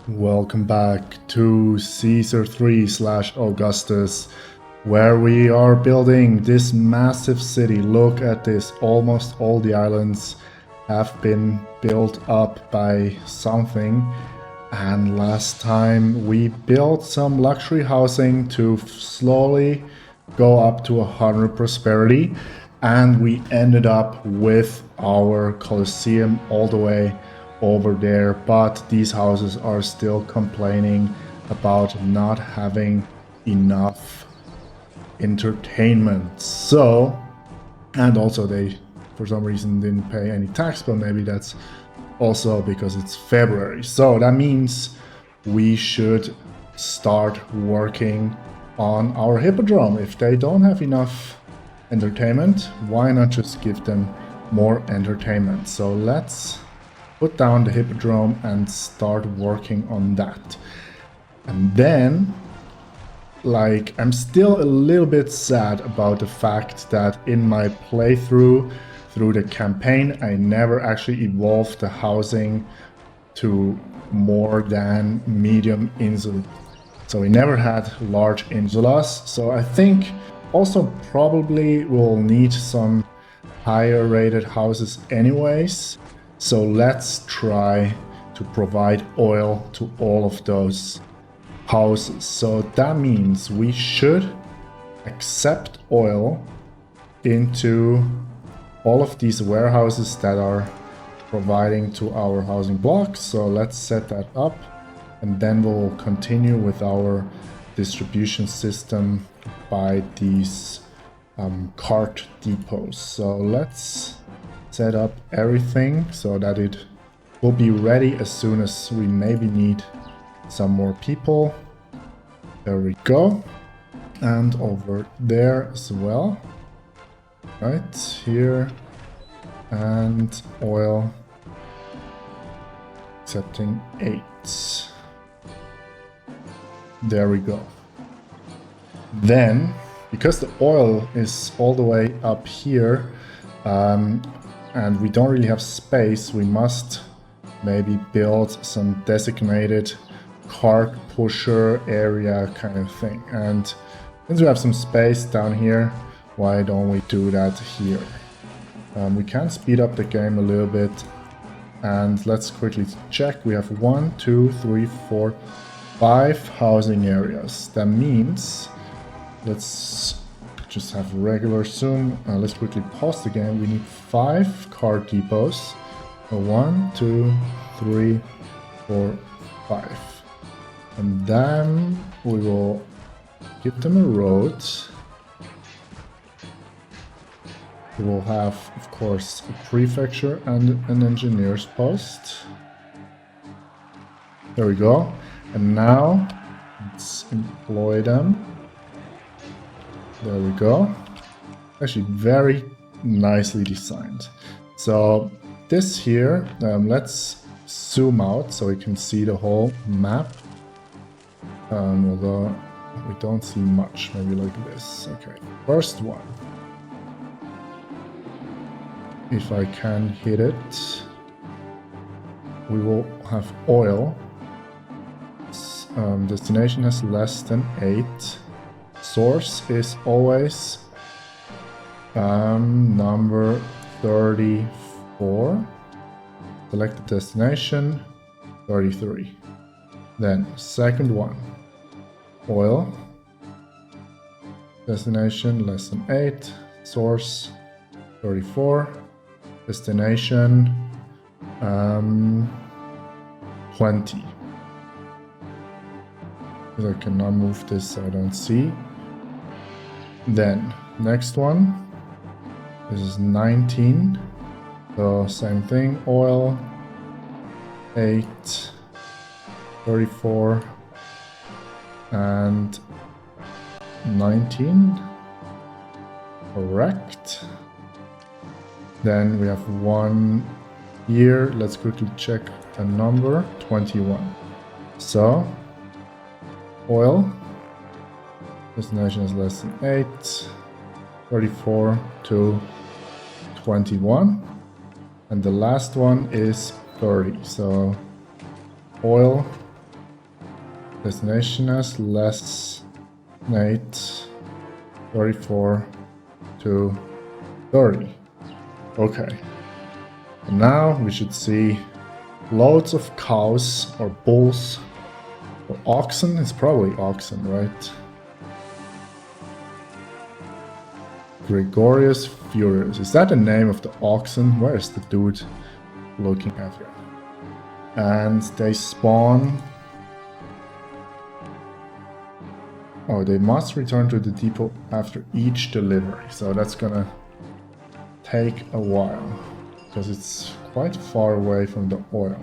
Welcome back to Caesar 3/Augustus, where we are building this massive city. Look at this, almost all the islands have been built up by something. And last time we built some luxury housing to slowly go up to 100 prosperity, and we ended up with our Colosseum all the way over there, but these houses are still complaining about not having enough entertainment. So, and also they for some reason didn't pay any tax, but maybe that's also because it's February. So that means we should start working on our hippodrome. If they don't have enough entertainment, why not just give them more entertainment? So let's put down the hippodrome and start working on that. And then, like, I'm still a little bit sad about the fact that in my playthrough through the campaign, I never actually evolved the housing to more than medium insulae. So we never had large insulas. So I think also probably we'll need some higher rated houses anyways. So let's try to provide oil to all of those houses. So that means we should accept oil into all of these warehouses that are providing to our housing blocks. So let's set that up, and then we'll continue with our distribution system by these cart depots. So let's set up everything so that it will be ready as soon as we maybe need some more people. There we go. And over there as well. Right here. And oil. Accepting 8. There we go. Then, because the oil is all the way up here, and we don't really have space, we must maybe build some designated cart pusher area kind of thing. And since we have some space down here, why don't we do that here? We can speed up the game a little bit, and let's quickly check. We have 1, 2, 3, 4, 5 housing areas. That means let's just have regular zoom. Let's quickly pause the game. We need 5 cart depots. 1, 2, 3, 4, 5. And then we will give them a road. We will have, of course, a prefecture and an engineer's post. There we go. And now let's employ them. There we go. Actually, very nicely designed. So this here, let's zoom out so we can see the whole map. Although we don't see much, maybe like this. Okay, first one. If I can hit it, we will have oil. Destination has less than 8. Source is always number 34. Select the destination, 33. Then second one, oil. Destination less than 8. Source 34. Destination 20. I cannot move this, I don't see. Then next one, this is 19. So same thing, oil 8, 34, and 19. Correct. Then we have one here. Let's quickly check the number, 21. So oil, destination is less than 8, 34 to 21, and the last one is 30. So oil Destination as less 8, 34 to 30. Okay. And now we should see loads of cows or bulls or oxen. It's probably oxen, right? Gregorius Furious. Is that the name of the oxen? Where is the dude looking at it? And they spawn. Oh, they must return to the depot after each delivery. So that's gonna take a while because it's quite far away from the oil.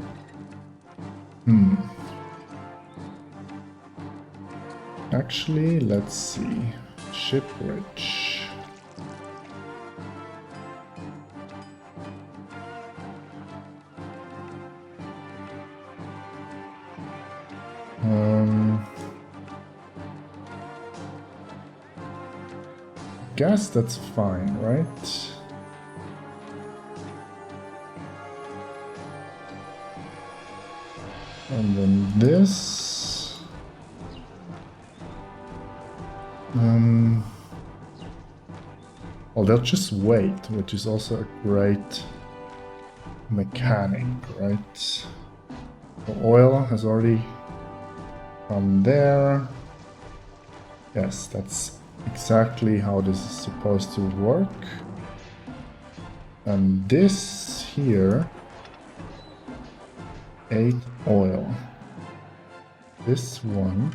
Actually, let's see. Ship rich. Guess that's fine, right? And then this. Well, they'll just wait, which is also a great mechanic, right? The oil has already come there. Yes, that's exactly how this is supposed to work. And this here, 8 oil. This one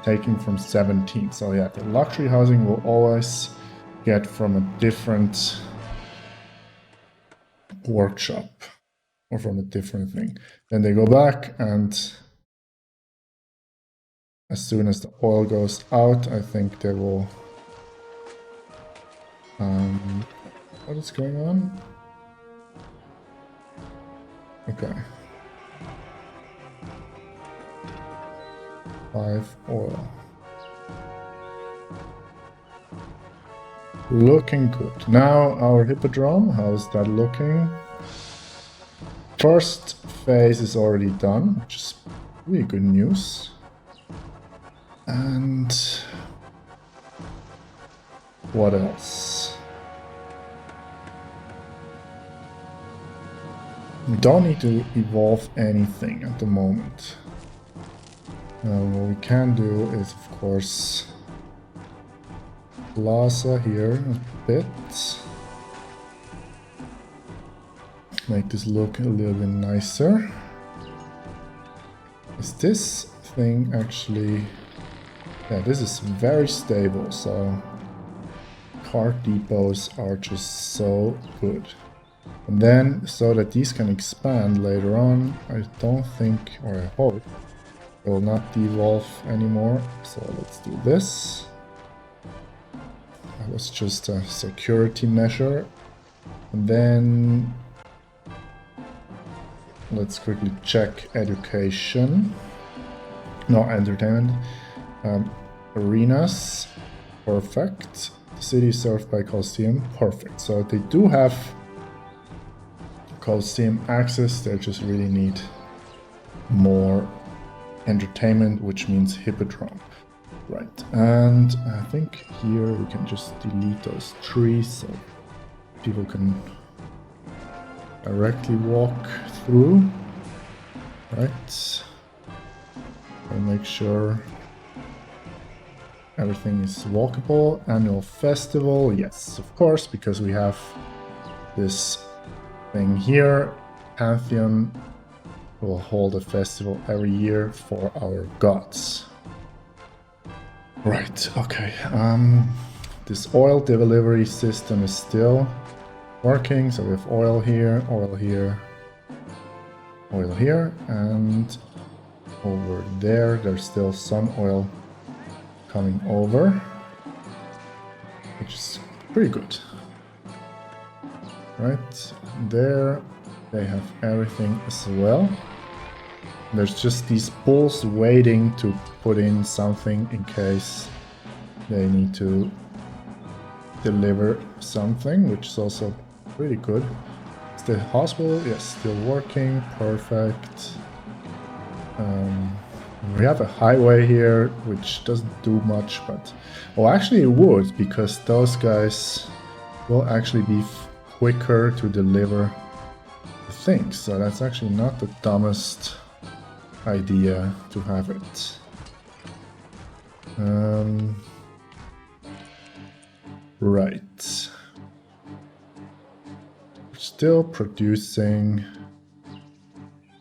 taking from 17. So yeah, the luxury housing will always get from a different workshop or from a different thing. Then they go back, and as soon as the oil goes out, I think they will... what is going on? Okay. 5 oil. Looking good. Now our hippodrome, how's that looking? First phase is already done, which is really good news. And what else? We don't need to evolve anything at the moment. What we can do is, of course, plaza here a bit. Make this look a little bit nicer. Is this thing actually... Yeah, this is very stable, so cart depots are just so good. And then, so that these can expand later on, I don't think, or I hope, they will not devolve anymore. So let's do this. That was just a security measure. And then let's quickly check education. No, entertainment. Arenas, perfect. The city is served by Coliseum, perfect. So they do have Coliseum access, they just really need more entertainment, which means hippodrome. Right, and I think here we can just delete those trees so people can directly walk through. Right, and make sure everything is walkable. Annual festival, yes, of course, because we have this thing here. Pantheon will hold a festival every year for our gods. Right, okay. This oil delivery system is still working, so we have oil here, oil here, oil here, and over there, there's still some oil coming over, which is pretty good. Right there, they have everything as well. There's just these bulls waiting to put in something in case they need to deliver something, which is also pretty good. Is the hospital? Yes, still working. Perfect. We have a highway here, which doesn't do much, but... Oh, actually it would, because those guys will actually be quicker to deliver things. So that's actually not the dumbest idea to have it. Right. We're still producing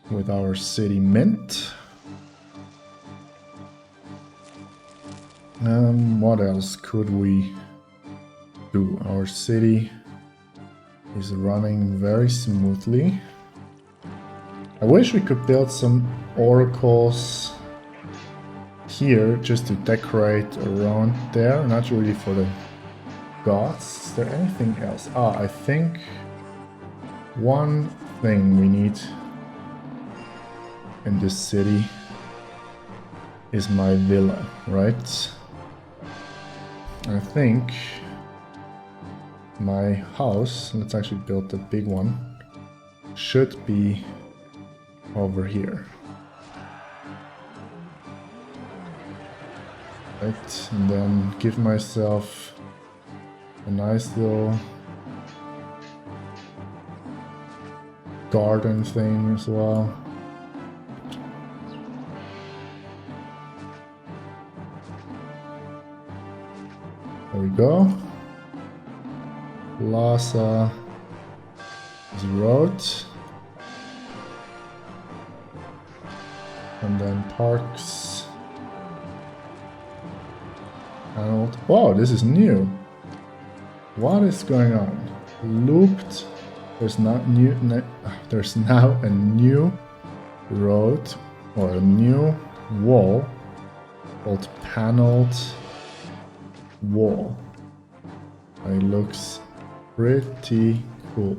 with our city mint. What else could we do? Our city is running very smoothly. I wish we could build some oracles here just to decorate around there, not really for the gods. Is there anything else? Ah, I think one thing we need in this city is my villa, right? I think my house, let's actually build a big one, should be over here. Right, and then give myself a nice little garden thing as well. There we go. Plaza is road. And then parks. And wow, this is new. What is going on? Looped. There's now a new road or a new wall called paneled wall. It looks pretty cool.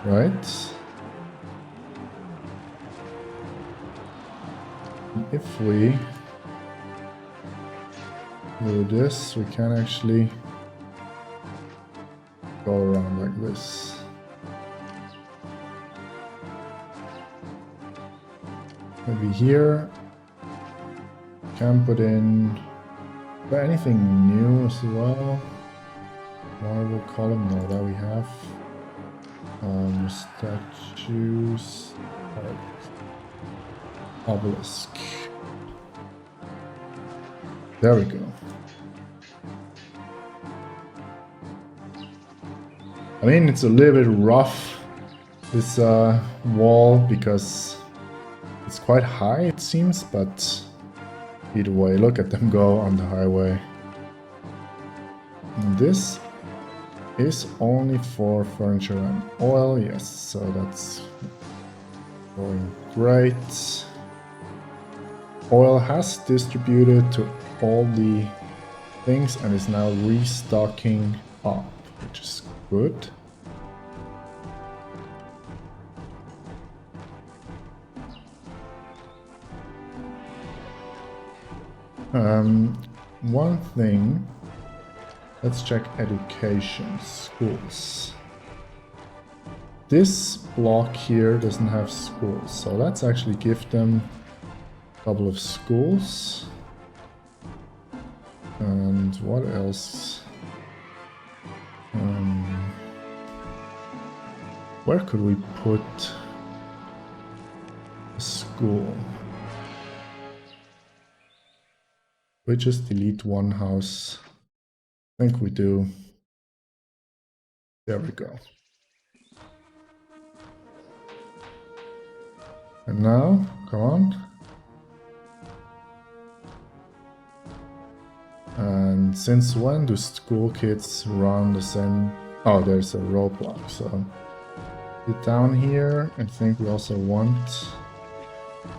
Right? If we do this, we can actually go around like this. Maybe here, can put in anything new as well. Marble column, no, that we have. Statues, obelisk. There we go. I mean, it's a little bit rough, this wall, because it's quite high, it seems, but either way, look at them go on the highway. And this is only for furniture and oil, yes, so that's going great. Oil has distributed to all the things and is now restocking up, which is good. One thing, let's check education, schools. This block here doesn't have schools, so let's actually give them a couple of schools. And what else? Where could we put a school? We just delete one house. I think we do. There we go. And now, come on. And since when do school kids run the same? Oh, there's a roadblock, so get down here. I think we also want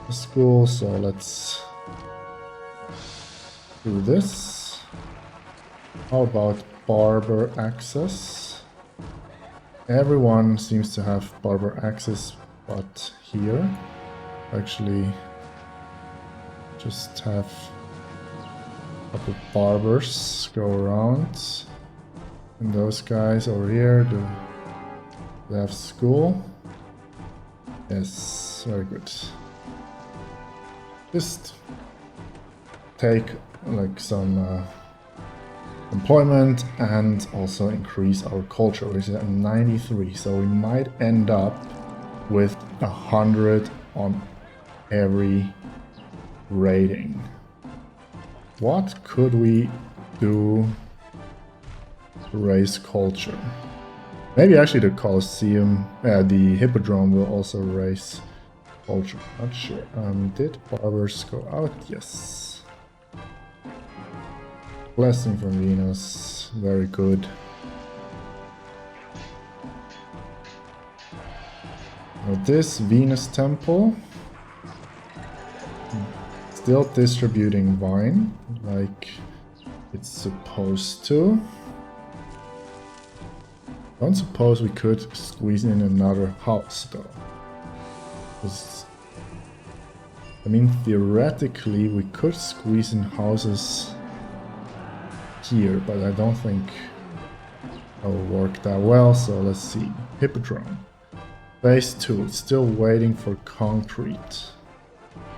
a school, so let's do this. How about barber access? Everyone seems to have barber access, but here, actually, just have a couple barbers go around. And those guys over here, do they have school? Yes, very good. Just take like some employment and also increase our culture, which is at 93. So we might end up with 100 on every rating. What could we do to raise culture? Maybe actually the Colosseum, the Hippodrome will also raise culture. Not sure. Did barbers go out? Yes. Blessing from Venus. Very good. Now this Venus temple. Still distributing wine like it's supposed to. Don't suppose we could squeeze in another house though. I mean, theoretically we could squeeze in houses here, but I don't think that will work that well. So let's see. Hippodrome. Phase 2. Still waiting for concrete.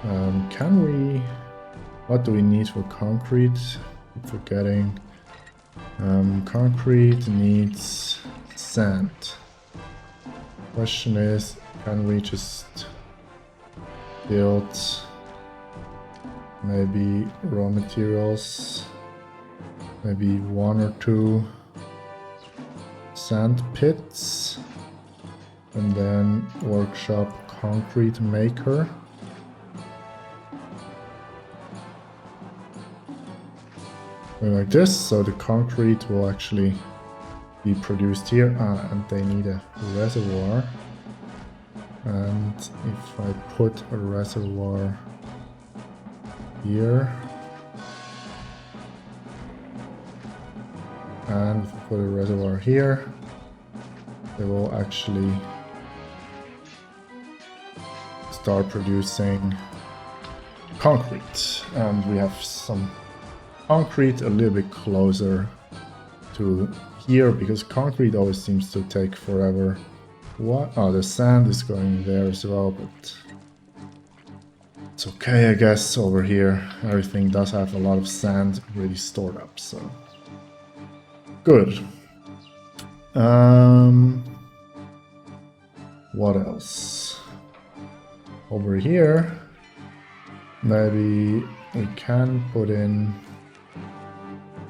Can we... What do we need for concrete? Keep forgetting. Concrete needs sand. Question is, can we just build maybe raw materials? Maybe 1 or 2 sand pits? And then workshop concrete maker. Like this, so the concrete will actually be produced here. And they need a reservoir. And if I put a reservoir here, and if I put a reservoir here, they will actually start producing concrete. And we have some concrete a little bit closer to here, because concrete always seems to take forever. What? Oh, the sand is going there as well, but it's okay, I guess. Over here everything does have a lot of sand really stored up, so good. What else? Over here maybe we can put in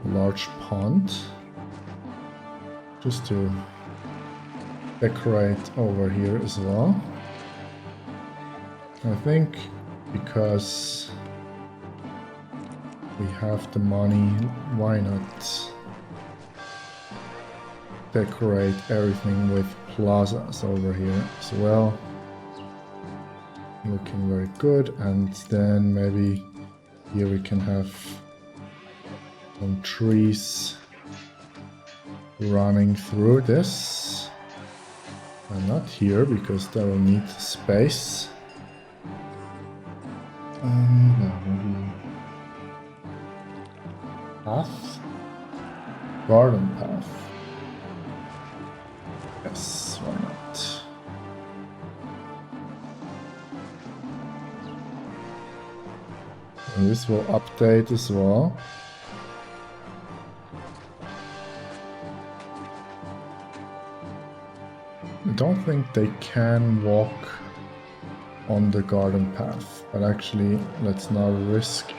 a large pond just to decorate over here as well. I think because we have the money, why not decorate everything with plazas over here as well. Looking very good. And then maybe here we can have some trees running through this. And not here, because they will need space. Maybe path? Garden path. Yes, why not? And this will update as well. I don't think they can walk on the garden path, but actually let's not risk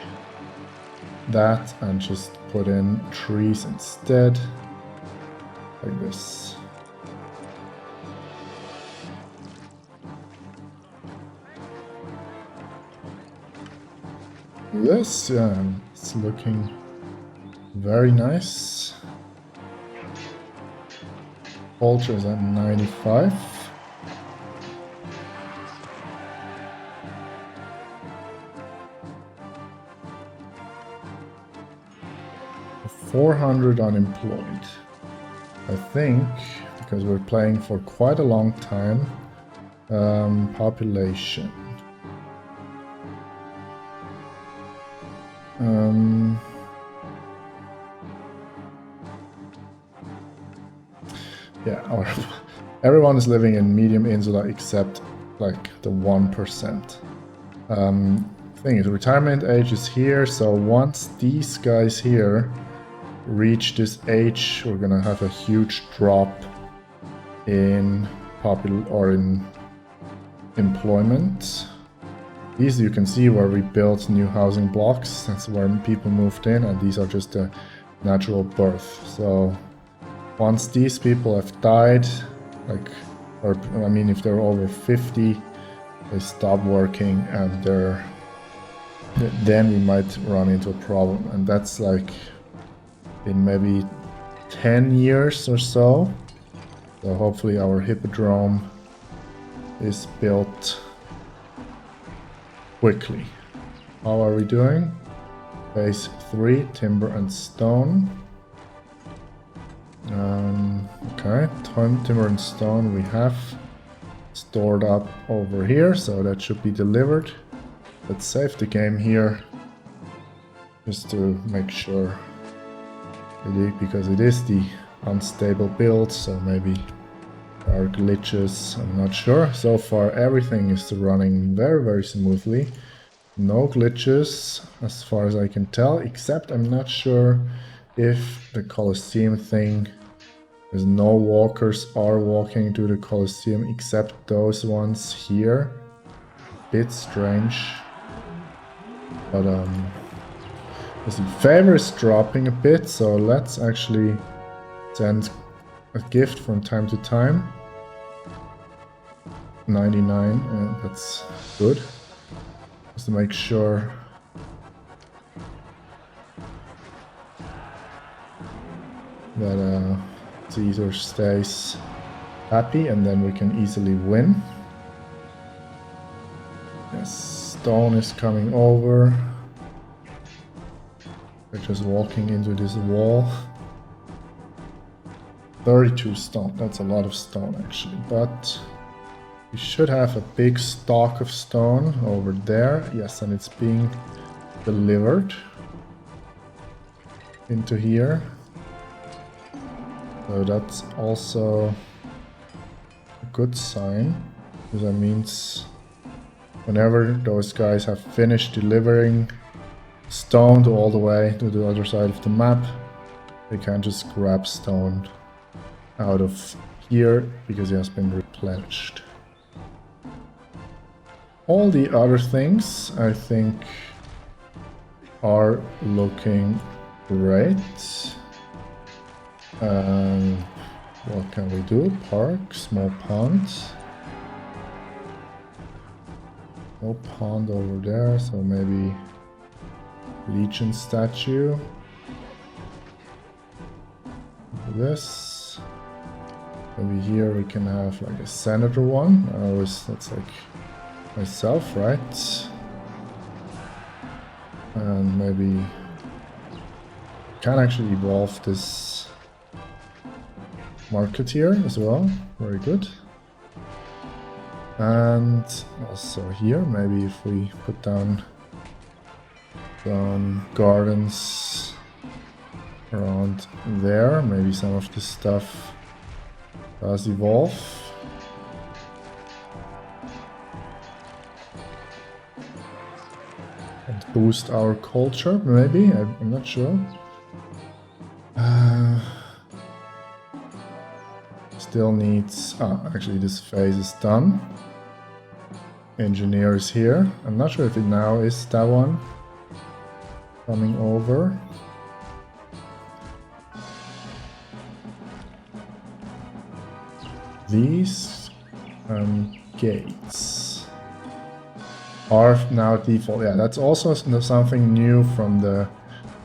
that and just put in trees instead, like this. This, yeah, it's looking very nice. Culture is at 95. $400 unemployed. I think, because we're playing for quite a long time. Population. Yeah, everyone is living in medium insula except like the 1%. Thing is, retirement age is here, so once these guys here reach this age, we're gonna have a huge drop in in employment. These you can see where we built new housing blocks. That's where people moved in, and these are just a natural birth. So once these people have died, like, or I mean, if they're over 50, they stop working, and then we might run into a problem, and that's like in maybe 10 years or so. So hopefully our hippodrome is built quickly. How are we doing? Phase 3, timber and stone. Okay, timber and stone we have stored up over here, so that should be delivered. Let's save the game here, just to make sure, because it is the unstable build, so maybe there are glitches, I'm not sure. So far everything is running very smoothly, no glitches as far as I can tell, except I'm not sure if the Colosseum thing, because no walkers are walking to the Colosseum except those ones here. Bit strange. But the favor is dropping a bit, so let's actually send a gift from time to time. 99, that's good. Just to make sure that Caesar stays happy, and then we can easily win. Yes. Stone is coming over. We're just walking into this wall. 32 stone, that's a lot of stone actually, but we should have a big stock of stone over there. Yes, and it's being delivered into here. So that's also a good sign, because that means whenever those guys have finished delivering stone to all the way to the other side of the map, they can just grab stone out of here because it has been replenished. All the other things, I think, are looking great. What can we do? Park, small pond. No pond over there, so maybe Legion statue. This. Maybe here we can have like a senator one. That's like myself, right? And maybe can actually evolve this marketeer as well. Very good. And also here, maybe if we put down some gardens around there, maybe some of this stuff does evolve. And boost our culture, maybe, I'm not sure. Still needs, actually this phase is done. Engineer is here. I'm not sure if it now is that one coming over. These gates are now default. Yeah, that's also something new from the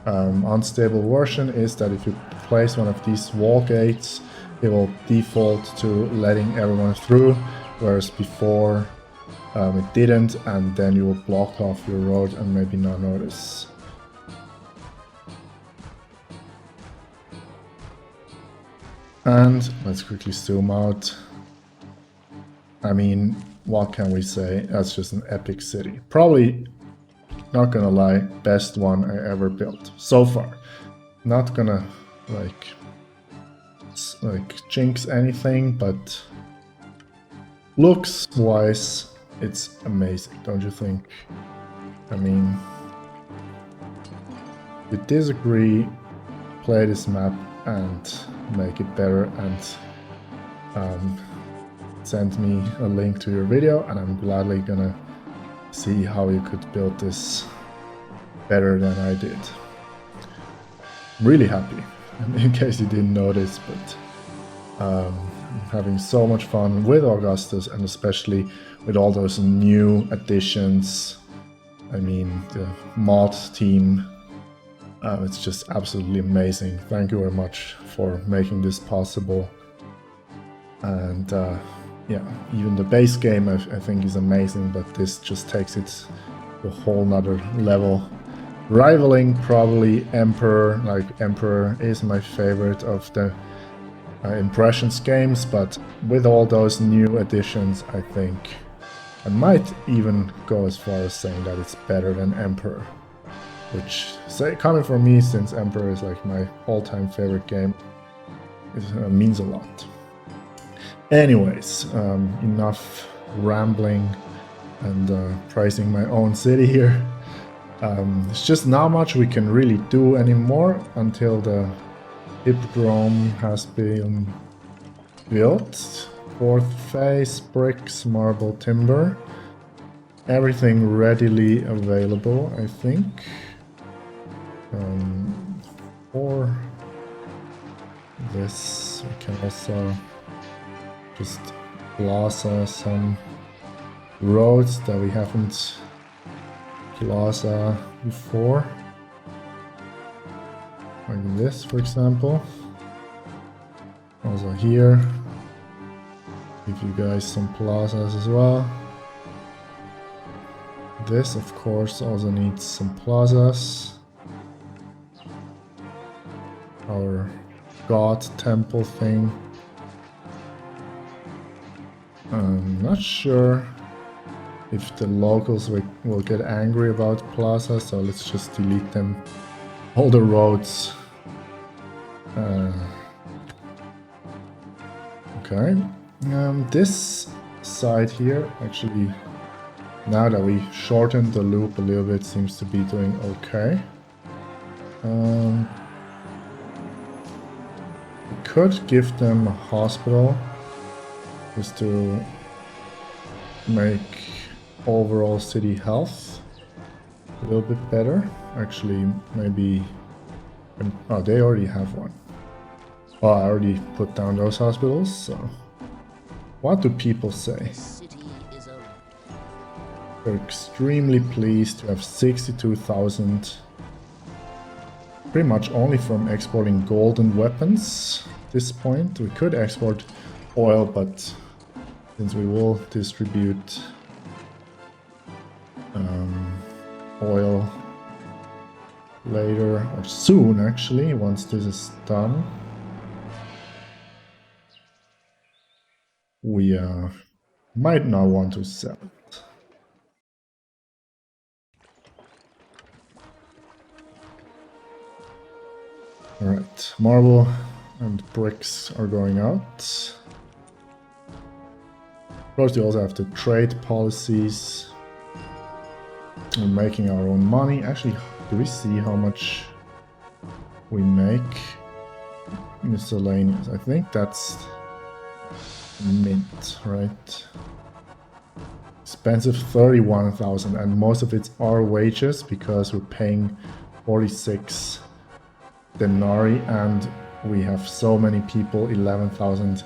unstable version, is that if you place one of these wall gates, it will default to letting everyone through, whereas before it didn't, and then you will block off your road and maybe not notice. And let's quickly zoom out. I mean, what can we say? That's just an epic city. Probably, not gonna lie, best one I ever built so far. Not gonna like jinx anything, but Looks wise, it's amazing, don't you think? I mean, if you disagree, play this map and make it better, and send me a link to your video, and I'm gladly gonna see how you could build this better than I did. I'm really happy, in case you didn't notice, but I'm having so much fun with Augustus, and especially with all those new additions. I mean, the mod team, it's just absolutely amazing. Thank you very much for making this possible. And yeah, even the base game I think is amazing, but this just takes it to a whole nother level. Rivaling probably Emperor. Like, Emperor is my favorite of the Impressions games, but with all those new additions, I think I might even go as far as saying that it's better than Emperor. Which, coming from me, since Emperor is like my all-time favorite game, it means a lot. Anyways, enough rambling and praising my own city here. There's just not much we can really do anymore until the Hippodrome has been built. 4th phase, bricks, marble, timber. Everything readily available, I think. For this, we can also just plaza some roads that we haven't plaza before. Like this, for example. Also here, give you guys some plazas as well. This, of course, also needs some plazas. Our god temple thing. I'm not sure if the locals will get angry about plaza, so let's just delete them. All the roads. Okay. This side here, actually, now that we shortened the loop a little bit, seems to be doing okay. We could give them a hospital just to make overall city health a little bit better. Actually, maybe... oh, they already have one. Oh, I already put down those hospitals, so... what do people say? They're extremely pleased to have 62,000. Pretty much only from exporting golden weapons at this point. We could export oil, but since we will distribute oil later, or soon actually, once this is done, we might not want to sell it. Alright, marble and bricks are going out. Of course, we also have the trade policies. We're making our own money. Actually, do we see how much we make? Miscellaneous. I think that's mint, right? Expensive 31,000, and most of it's our wages because we're paying 46 denarii and we have so many people, 11,000.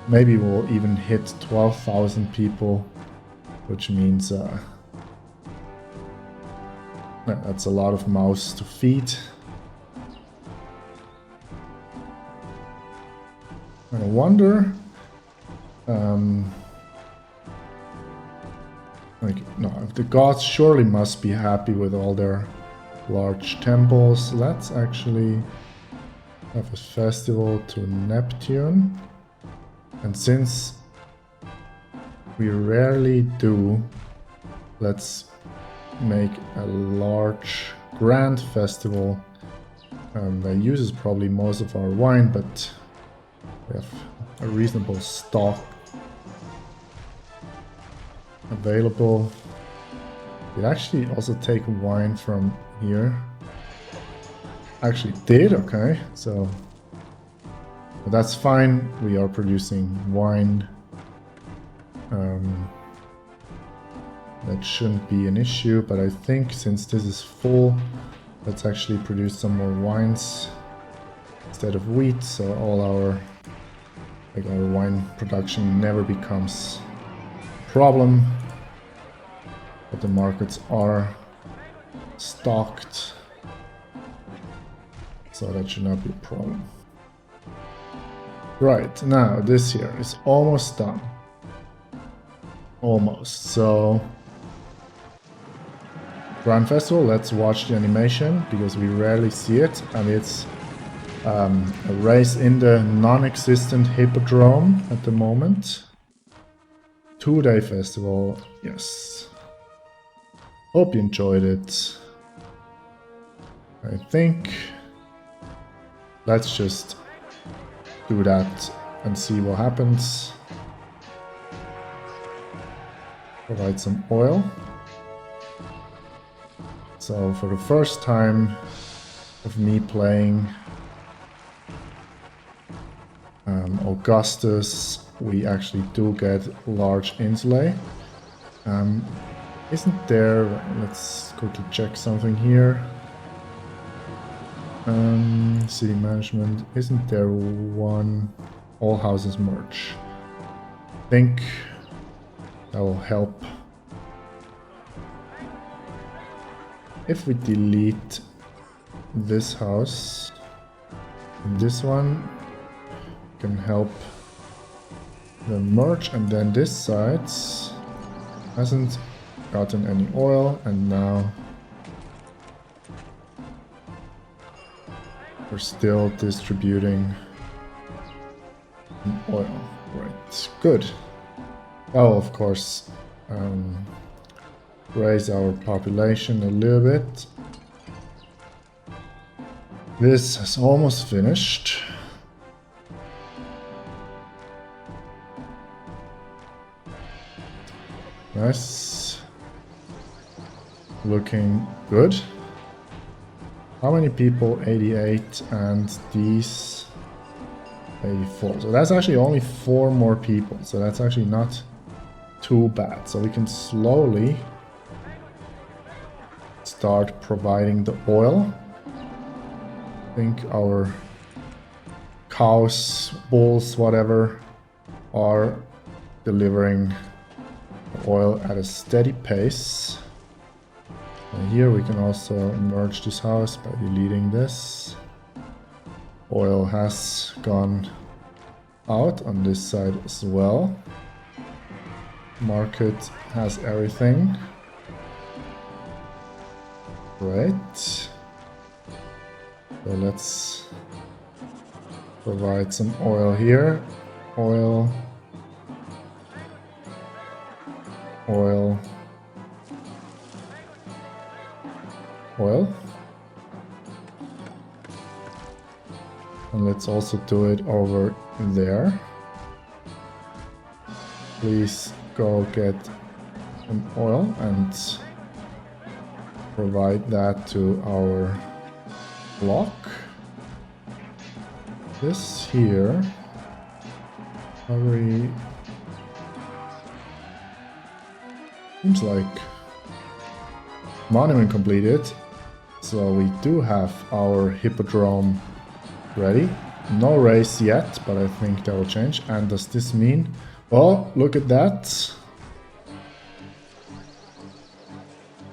Maybe we'll even hit 12,000 people, which means that's a lot of mouths to feed. I wonder, like, no, the gods surely must be happy with all their large temples. Let's actually have a festival to Neptune. And since we rarely do, let's make a large grand festival that uses probably most of our wine, but we have a reasonable stock. available. It actually also take wine from here. Actually did, okay, so but that's fine. We are producing wine. That shouldn't be an issue, but I think since this is full, let's actually produce some more wines instead of wheat, so all our wine production never becomes a problem. But the markets are stocked, so that should not be a problem. Right, now this here is almost done. Almost. So Grand Festival, let's watch the animation because we rarely see it, and it's a race in the non-existent hippodrome at the moment. 2-day festival, yes. Hope you enjoyed it. I think let's just do that and see what happens. Provide some oil. So for the first time of me playing Augustus, we actually do get large insulae. Isn't there, let's quickly check something here. City management, isn't there one, all houses merge? I think that will help. If we delete this house, this one can help the merge, and then this side hasn't gotten any oil, and now we're still distributing oil. Right, good. Oh, of course, raise our population a little bit. This is almost finished. Nice. Looking good. How many people? 88, and these 84. So that's actually only 4 more people. So that's actually not too bad. So we can slowly start providing the oil. I think our cows, bulls, whatever, are delivering oil at a steady pace. And here we can also merge this house by deleting this. Oil has gone out on this side as well. Market has everything. Great. So let's provide some oil here. Oil. Oil. Oil. And let's also do it over there. Please go get some oil and provide that to our block. This here, seems like monument completed. So we do have our hippodrome ready. No race yet, but I think that will change. And does this mean... Oh, look at that.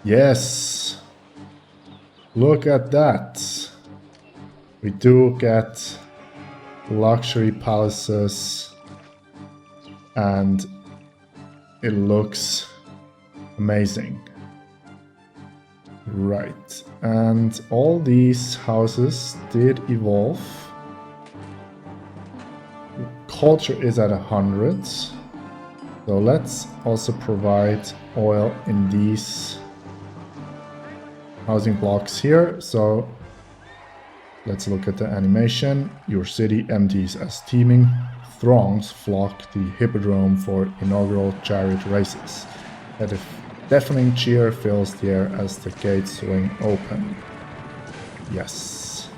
Yes. Look at that. We do get luxury palaces. And it looks amazing. Right. And all these houses did evolve. Culture is at 100. So let's also provide oil in these housing blocks here. So let's look at the animation. Your city empties as teeming throngs flock the hippodrome for inaugural chariot races. that a deafening cheer fills the air as the gates swing open. Yes.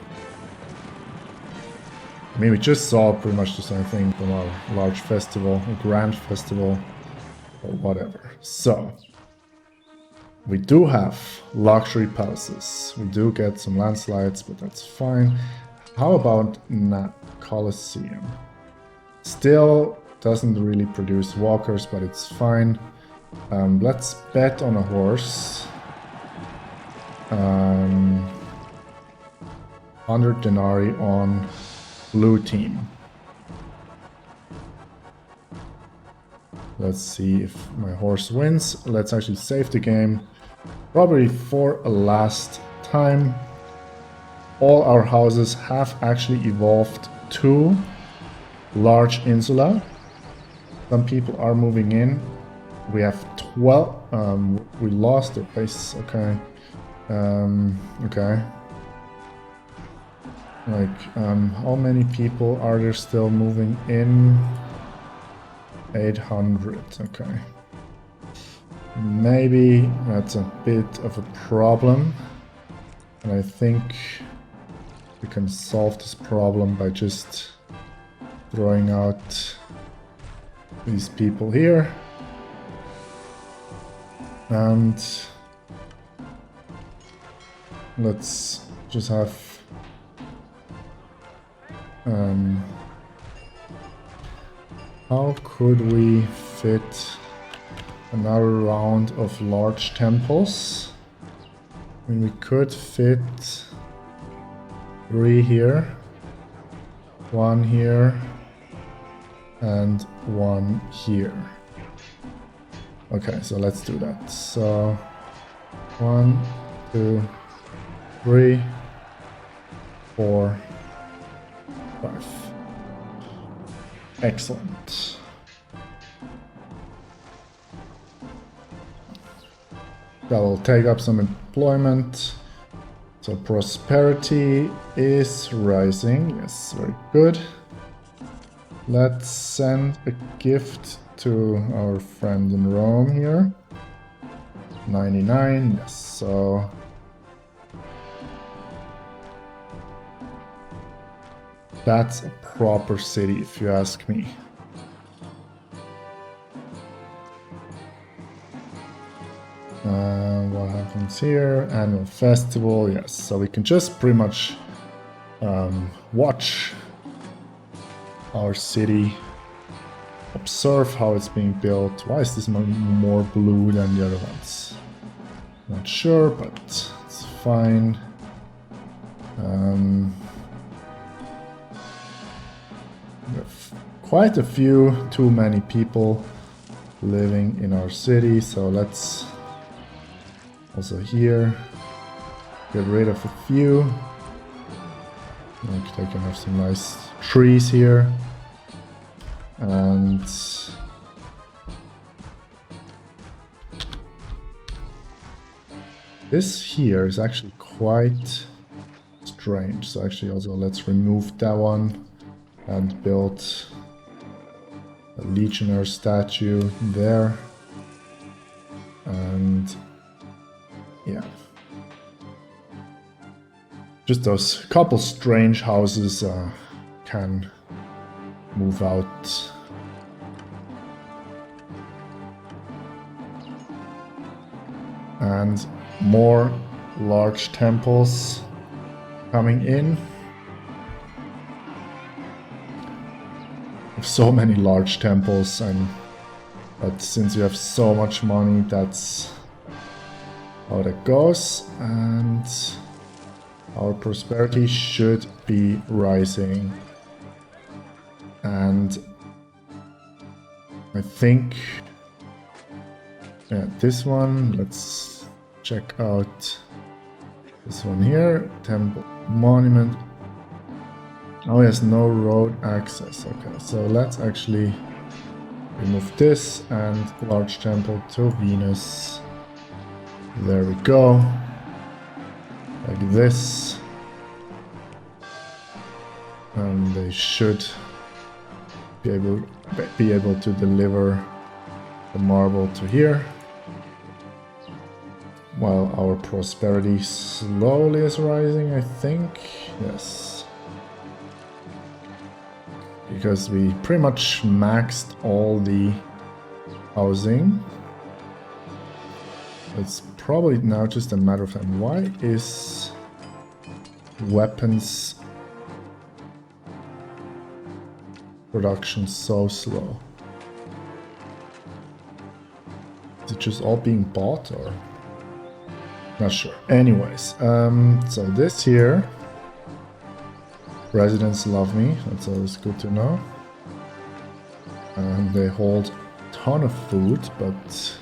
I mean, we just saw pretty much the same thing from our large festival, a grand festival, or whatever. So, we do have luxury palaces. We do get some landslides, but that's fine. How about Colosseum? Still doesn't really produce walkers, but it's fine. Let's bet on a horse. 100 denarii on blue team. Let's see if my horse wins. Let's actually save the game. Probably for a last time. All our houses have actually evolved to large insula. Some people are moving in. We have 12. We lost the base. Okay. Okay. Like, how many people are there still moving in? 800. Okay. Maybe that's a bit of a problem. And I think we can solve this problem by just throwing out these people here. And let's just have how could we fit another round of large temples? I mean, we could fit 3 here, 1 here, and 1 here. Okay, so let's do that. So 1, 2, 3, 4, 5. Excellent. That will take up some employment. So prosperity is rising. Yes, very good. Let's send a gift to our friend in Rome here. 99, yes, so that's a proper city if you ask me. What happens here? Annual festival, yes, so we can just pretty much watch our city, observe how it's being built. Why is this more blue than the other ones? Not sure, but it's fine. We have quite a few, too many people living in our city, so let's also here get rid of a few. Like they can have some nice trees here. And this here is actually quite strange. So actually also let's remove that one and build a legionnaire statue there. And yeah. Just those couple strange houses can move out. And more large temples coming in. So many large temples, but since you have so much money, that's how that goes. And our prosperity should be rising. And I think, yeah, this one, let's check out this one here, temple monument. Oh yes, no road access. Okay, so let's actually remove this and large temple to Venus. There we go. Like this. And they should be able to deliver the marble to here. while our prosperity slowly is rising, I think. Yes. Because we pretty much maxed all the housing. It's probably now just a matter of time. Why is weapons production so slow? Is it just all being bought or? Not sure. Anyways, so this here, residents love me. That's always good to know. They hold a ton of food, but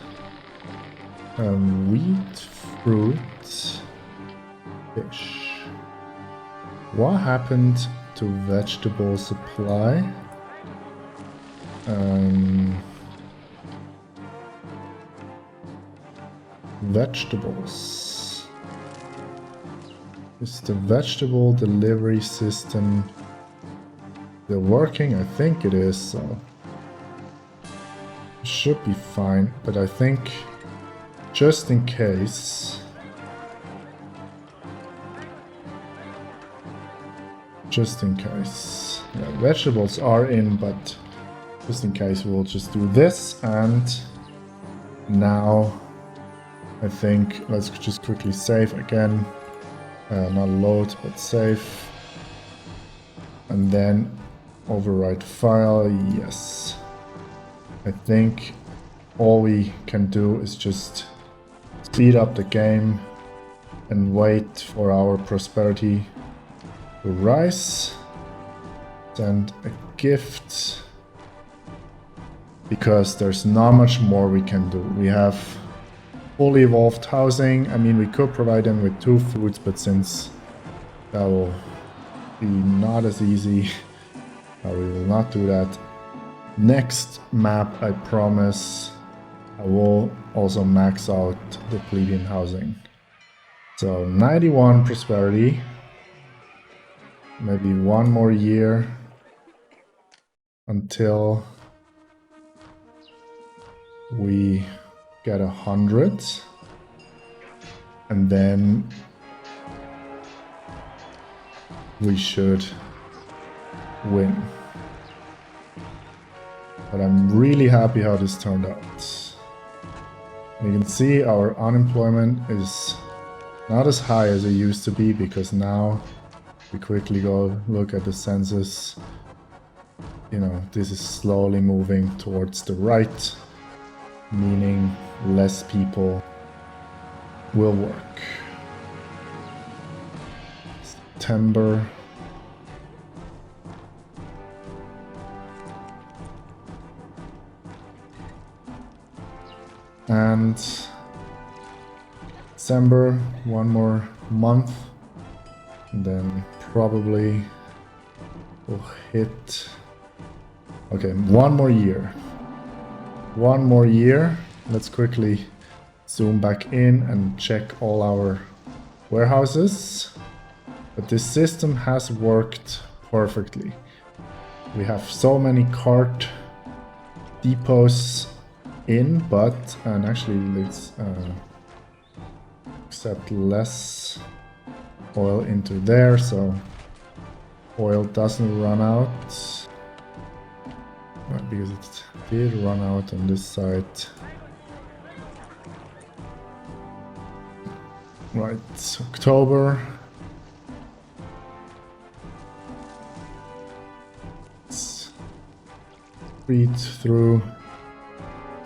wheat, fruit, fish. What happened to vegetable supply? Vegetables. Is the vegetable delivery system still working? I think it is, so it should be fine, but I think just in case, yeah, vegetables are in, but just in case we'll just do this. And now I think let's just quickly save again. Not load, but save. And then overwrite file, yes. I think all we can do is just speed up the game and wait for our prosperity to rise. Send a gift. Because there's not much more we can do. We have fully evolved housing. I mean, we could provide them with 2 foods, but since that will be not as easy, we will not do that. Next map, I promise, I will also max out the plebeian housing. So 91 prosperity, maybe 1 more year until we get 100, and then we should win. But I'm really happy how this turned out. You can see our unemployment is not as high as it used to be, because now we quickly go look at the census. You know, this is slowly moving towards the right, meaning less people will work. September. And December, 1 more month, and then probably we'll hit, okay, 1 more year. 1 more year. Let's quickly zoom back in and check all our warehouses. But this system has worked perfectly. We have so many cart depots in, but, and actually let's accept less oil into there, so oil doesn't run out. Because it did run out on this side. Right, October. Let's read through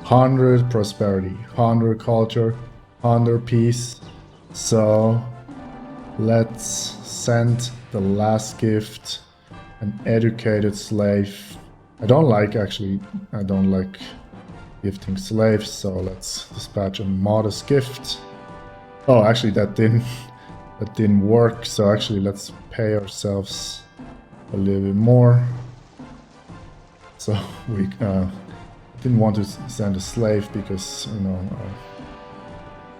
100 prosperity, 100 culture, 100 peace. So let's send the last gift, an educated slave. I don't like gifting slaves, so let's dispatch a modest gift. Oh, actually that didn't work, so actually let's pay ourselves a little bit more. So we didn't want to send a slave because, you know,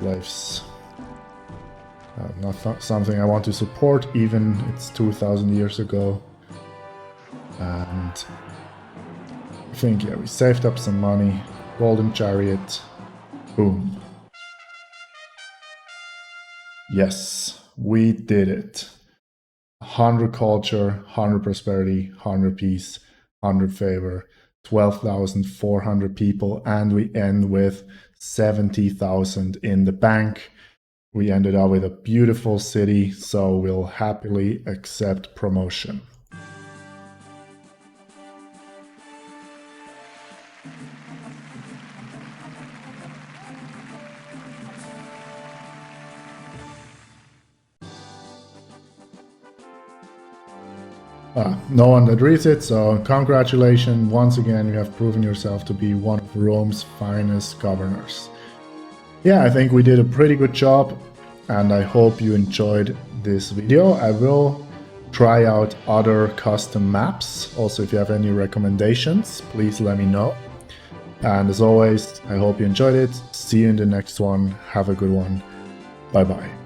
slaves not something I want to support, even it's 2,000 years ago. And I think, yeah, we saved up some money. Golden chariot. Boom. Yes, we did it. 100 culture, 100 prosperity, 100 peace, 100 favor, 12,400 people, and we end with 70,000 in the bank. We ended up with a beautiful city, so we'll happily accept promotion. No one that reads it, so congratulations. Once again, you have proven yourself to be one of Rome's finest governors. Yeah, I think we did a pretty good job, and I hope you enjoyed this video. I will try out other custom maps. Also, if you have any recommendations, please let me know. And as always, I hope you enjoyed it. See you in the next one. Have a good one. Bye bye.